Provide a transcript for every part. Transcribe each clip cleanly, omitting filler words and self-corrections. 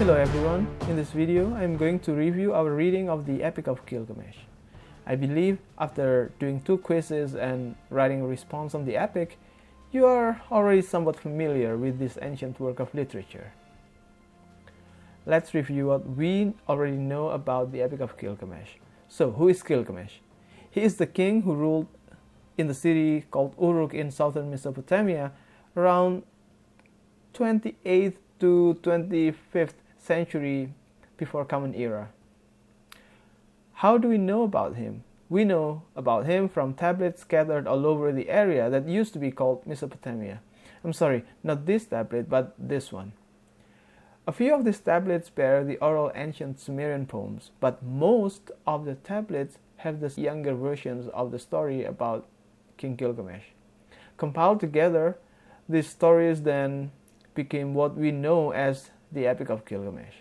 Hello everyone, in this video I am going to review our reading of the Epic of Gilgamesh. I believe after doing 2 quizzes and writing a response on the epic, you are already somewhat familiar with this ancient work of literature. Let's review what we already know about the Epic of Gilgamesh. So, who is Gilgamesh? He is the king who ruled in the city called Uruk in southern Mesopotamia around 28th to 25th century before Common Era. How do we know about him? We know about him from tablets scattered all over the area that used to be called Mesopotamia. I'm sorry, not this tablet, but this one. A few of these tablets bear the oral ancient Sumerian poems, but most of the tablets have the younger versions of the story about King Gilgamesh. Compiled together, these stories then became what we know as the Epic of Gilgamesh.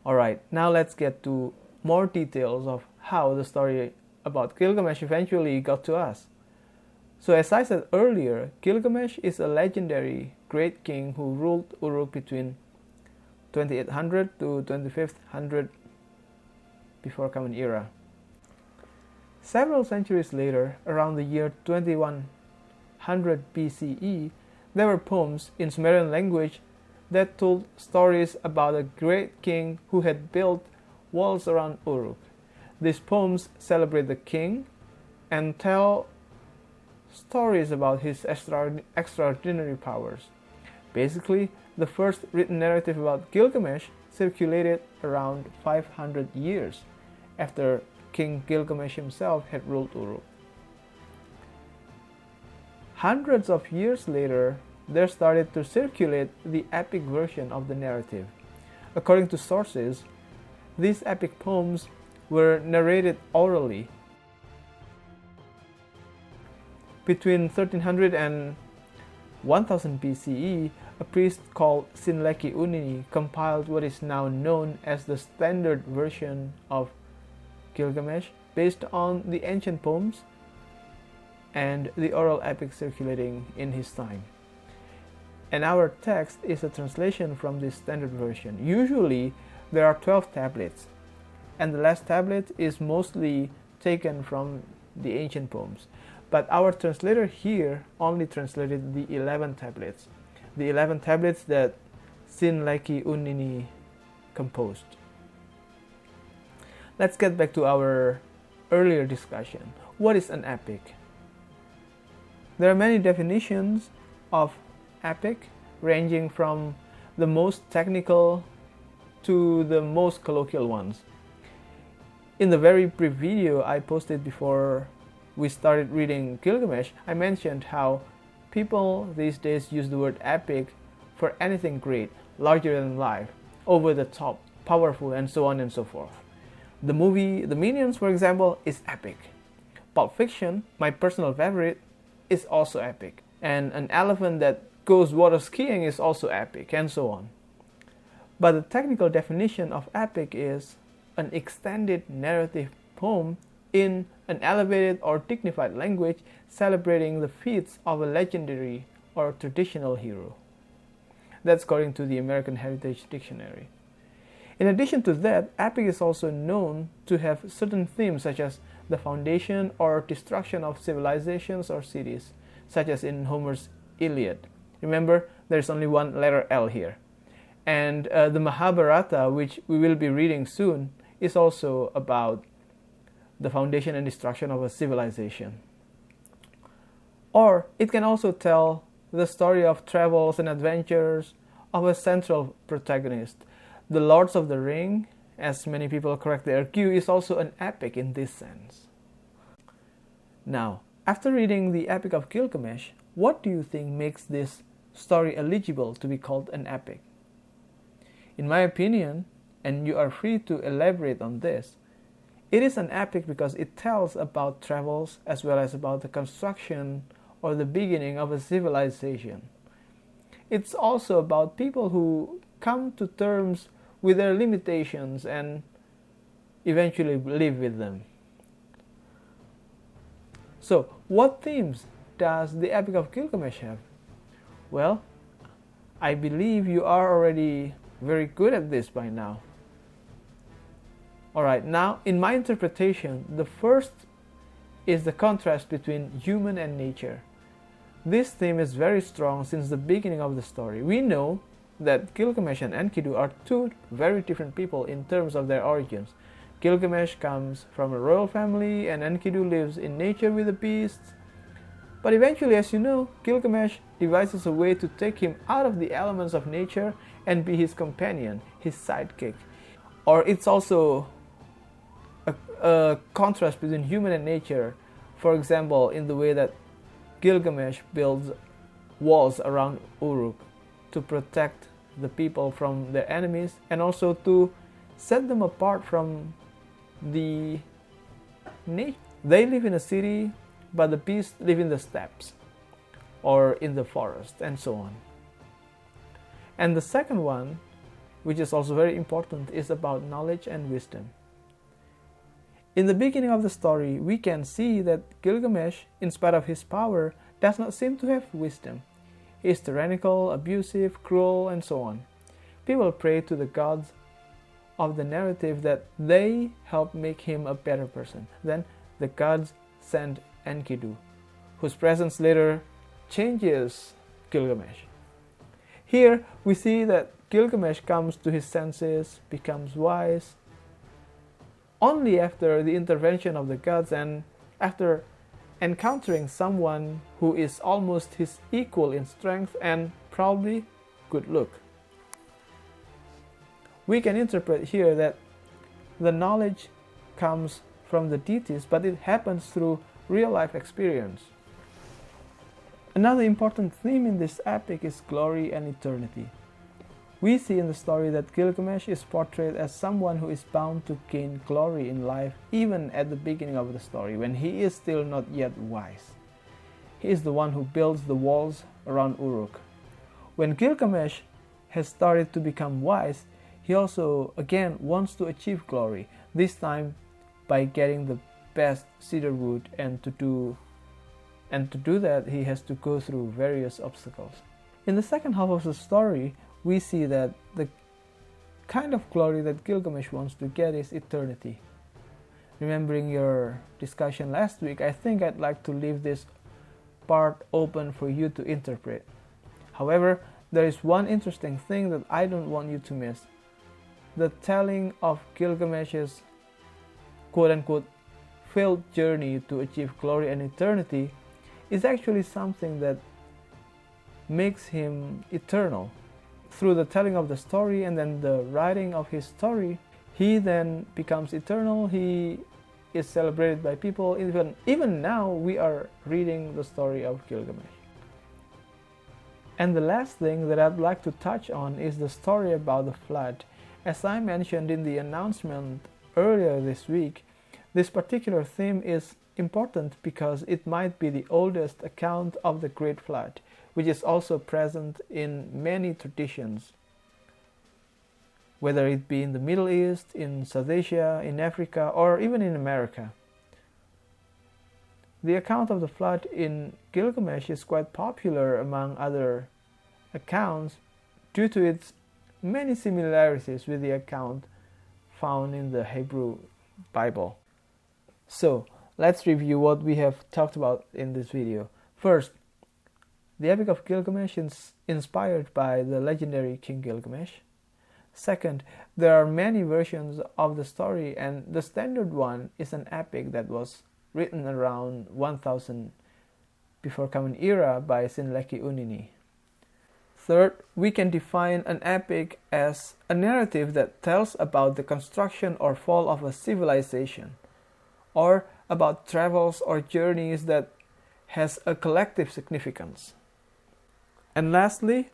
Alright, now let's get to more details of how the story about Gilgamesh eventually got to us. So as I said earlier, Gilgamesh is a legendary great king who ruled Uruk between 2800 to 2500 before Common Era. Several centuries later, around the year 2100 BCE, there were poems in Sumerian language that told stories about a great king who had built walls around Uruk. These poems celebrate the king and tell stories about his extraordinary powers. Basically, the first written narrative about Gilgamesh circulated around 500 years after King Gilgamesh himself had ruled Uruk. Hundreds of years later, there started to circulate the epic version of the narrative. According to sources, these epic poems were narrated orally. Between 1300 and 1000 BCE, a priest called Sinleki Unini compiled what is now known as the standard version of Gilgamesh based on the ancient poems and the oral epic circulating in his time. And our text is a translation from this standard version. Usually there are 12 tablets, and the last tablet is mostly taken from the ancient poems. But our translator here only translated the 11 tablets. The 11 tablets that Sinleki Unini composed. Let's get back to our earlier discussion. What is an epic? There are many definitions of epic, ranging from the most technical to the most colloquial ones. In the very brief video I posted before we started reading Gilgamesh, I mentioned how people these days use the word epic for anything great, larger than life, over the top, powerful, and so on and so forth. The movie The Minions, for example, is epic. Pulp Fiction, my personal favorite, is also epic. And an elephant that goes water skiing is also epic, and so on. But the technical definition of epic is an extended narrative poem in an elevated or dignified language celebrating the feats of a legendary or traditional hero. That's according to the American Heritage Dictionary. In addition to that, epic is also known to have certain themes such as the foundation or destruction of civilizations or cities, such as in Homer's Iliad. Remember, there's only one letter L here. And the Mahabharata, which we will be reading soon, is also about the foundation and destruction of a civilization. Or it can also tell the story of travels and adventures of a central protagonist. The Lords of the Ring, as many people correctly argue, is also an epic in this sense. Now, after reading the Epic of Gilgamesh, what do you think makes this story eligible to be called an epic? In my opinion, and you are free to elaborate on this, it is an epic because it tells about travels as well as about the construction or the beginning of a civilization. It's also about people who come to terms with their limitations and eventually live with them. So, what themes does the Epic of Gilgamesh have? Well, I believe you are already very good at this by now. Alright, now in my interpretation, the first is the contrast between human and nature. This theme is very strong since the beginning of the story. We know that Gilgamesh and Enkidu are two very different people in terms of their origins. Gilgamesh comes from a royal family and Enkidu lives in nature with the beasts. But eventually, as you know, Gilgamesh devises a way to take him out of the elements of nature and be his companion, his sidekick. Or it's also a contrast between human and nature, for example, in the way that Gilgamesh builds walls around Uruk to protect the people from their enemies and also to set them apart from the nature. They live in a city, but the beasts live in the steppes or in the forest and so on. And the second one, which is also very important, is about knowledge and wisdom. In the beginning of the story, we can see that Gilgamesh, in spite of his power, does not seem to have wisdom. He is tyrannical, abusive, cruel, and so on. People pray to the gods of the narrative that they help make him a better person. Then the gods send Enkidu, whose presence later changes Gilgamesh. Here we see that Gilgamesh comes to his senses, becomes wise, only after the intervention of the gods and after encountering someone who is almost his equal in strength and probably good look. We can interpret here that the knowledge comes from the deities, but it happens through real-life experience. Another important theme in this epic is glory and eternity. We see in the story that Gilgamesh is portrayed as someone who is bound to gain glory in life even at the beginning of the story, when he is still not yet wise. He is the one who builds the walls around Uruk. When Gilgamesh has started to become wise, he also again wants to achieve glory, this time by getting the best cedar wood, and to do that he has to go through various obstacles. In the second half of the story, we see that the kind of glory that Gilgamesh wants to get is eternity. Remembering your discussion last week, I think I'd like to leave this part open for you to interpret. However, there is one interesting thing that I don't want you to miss. The telling of Gilgamesh's quote-unquote failed journey to achieve glory and eternity is actually something that makes him eternal. Through the telling of the story and then the writing of his story, he then becomes eternal. He is celebrated by people. Even now, we are reading the story of Gilgamesh. And the last thing that I'd like to touch on is the story about the flood. As I mentioned in the announcement earlier this week, this particular theme is important because it might be the oldest account of the Great Flood, which is also present in many traditions, whether it be in the Middle East, in South Asia, in Africa, or even in America. The account of the flood in Gilgamesh is quite popular among other accounts due to its many similarities with the account found in the Hebrew Bible. So, let's review what we have talked about in this video. First, the Epic of Gilgamesh is inspired by the legendary King Gilgamesh. Second, there are many versions of the story, and the standard one is an epic that was written around 1000 before Common Era by Sinleki Unini. Third, we can define an epic as a narrative that tells about the construction or fall of a civilization, or about travels or journeys that has a collective significance. And lastly,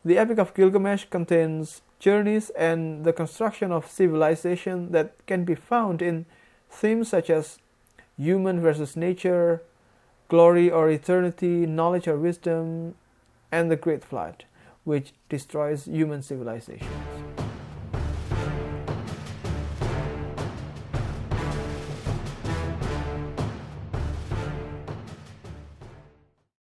the Epic of Gilgamesh contains journeys and the construction of civilization that can be found in themes such as human versus nature, glory or eternity, knowledge or wisdom, and the Great Flood, which destroys human civilization.